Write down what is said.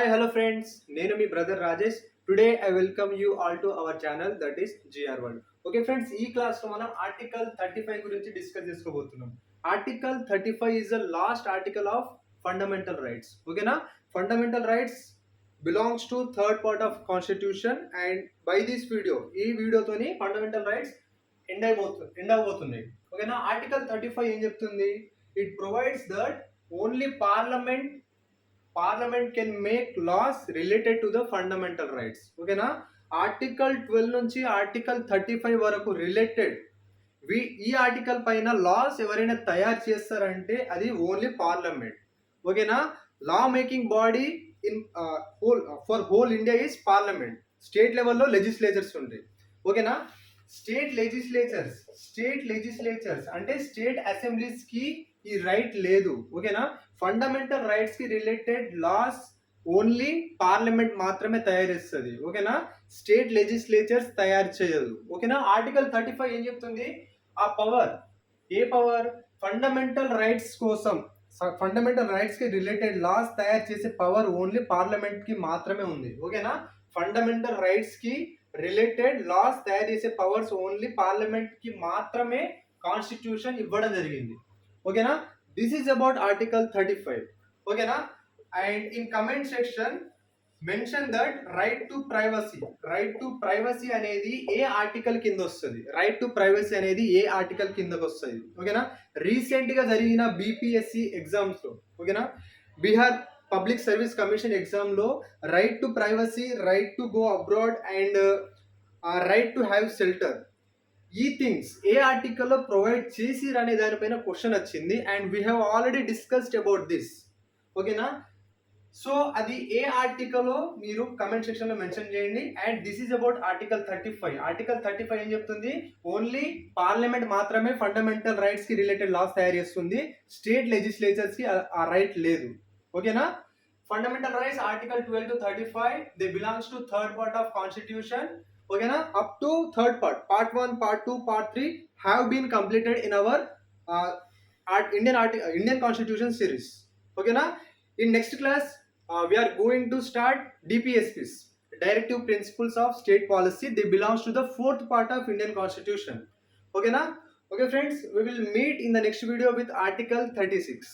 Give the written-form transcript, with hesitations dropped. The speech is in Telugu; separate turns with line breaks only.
Hi, hello friends. నేను మీ brother Rajesh. Today I welcome you all to our channel that is GR world. Okay friends, ఈ క్లాస్ లో మనం ఆర్టికల్ 35 గురించి డిస్కస్ చేసుకోబోతున్నాం. Article 35 is the last article of fundamental rights. ఓకేనా? Fundamental rights belongs to third part of constitution and by this video ఈ వీడియోతోని ఫండమెంటల్ రైట్స్ ఎండ్ అవబోతున్నాయి. ఓకేనా? ఆర్టికల్ 35 ఏం చెప్తుంది? It provides that only parliament can make laws related to the fundamental rights. ఓకేనా? ఆర్టికల్ 12 నుంచి ఆర్టికల్ 35 వరకు రిలేటెడ్ ఈ ఆర్టికల్ పైన లాస్ ఎవరైనా తయారు చేస్తారంటే అది ఓన్లీ పార్లమెంట్. ఓకేనా? లా making body in whole India is parliament. State లెవెల్లో లెజిస్లేచర్స్ ఉంటాయి. ఓకేనా? స్టేట్ లెజిస్లేచర్స్ అంటే స్టేట్ అసెంబ్లీస్ కి ఈ రైట్ లేదు. ఓకేనా? ఫండమెంటల్ రైట్స్ కి రిలేటెడ్ లాస్ ఓన్లీ పార్లమెంట్ మాత్రమే తయారు చేస్తుంది. ఓకేనా? స్టేట్ లెజిస్లేచర్స్ తయారు చేయదు. ఓకేనా? ఆర్టికల్ 35 ఏం చెప్తుంది? ఆ పవర్, ఏ పవర్? ఫండమెంటల్ రైట్స్ కోసం, ఫండమెంటల్ రైట్స్ కి రిలేటెడ్ లాస్ తయారు చేసే పవర్ ఓన్లీ పార్లమెంట్ కి మాత్రమే ఉంది. ఓకేనా? ఫండమెంటల్ రైట్స్ కి రిలేటెడ్ లాస్ తయారు చేసే పవర్స్ ఓన్లీ పార్లమెంట్ కి మాత్రమే కాన్స్టిట్యూషన్ ఇవ్వడం జరిగింది. ఓకేనా? This is about article 35. ఓకేనా? And in comment section mention that right to privacy అనేది ఏ ఆర్టికల్ కింద వస్తుంది? రైట్ టు ప్రైవసీ అనేది ఏ ఆర్టికల్ కిందకి వస్తుంది? ఓకేనా? రీసెంట్ గా జరిగిన బీపీఎస్సి ఎగ్జామ్స్ లో, ఓకేనా, Bihar public service commission exam లో right to privacy, right to go abroad and right to have shelter, ఈ థింగ్స్ ఏ ఆర్టికల్లో ప్రొవైడ్ చేసిరు అనే దానిపైన క్వశ్చన్ వచ్చింది. And we have already discussed about this. ఓకేనా? సో అది ఏ ఆర్టికల్లో మీరు కమెంట్ సెక్షన్ లో మెన్షన్ చేయండి. And this is about article 35. Article 35 ఏం చెప్తుంది? ఓన్లీ పార్లమెంట్ మాత్రమే ఫండమెంటల్ రైట్స్ కి రిలేటెడ్ లాస్ తయారు చేస్తుంది. స్టేట్ లెజిస్లేచర్స్ కి ఆ రైట్ లేదు. ఓకేనా? Fundamental rights article 12 to 35 they belongs to third part of constitution. ఓకేనా? Up to third part 1, part 2, part 3 have been completed in our Indian constitution series. ఓకేనా? In next class we are going to start DPSPs, Directive Principles of State Policy. They belongs to the fourth part of Indian Constitution. Okay na? Okay friends, we will meet in the next video with Article 36.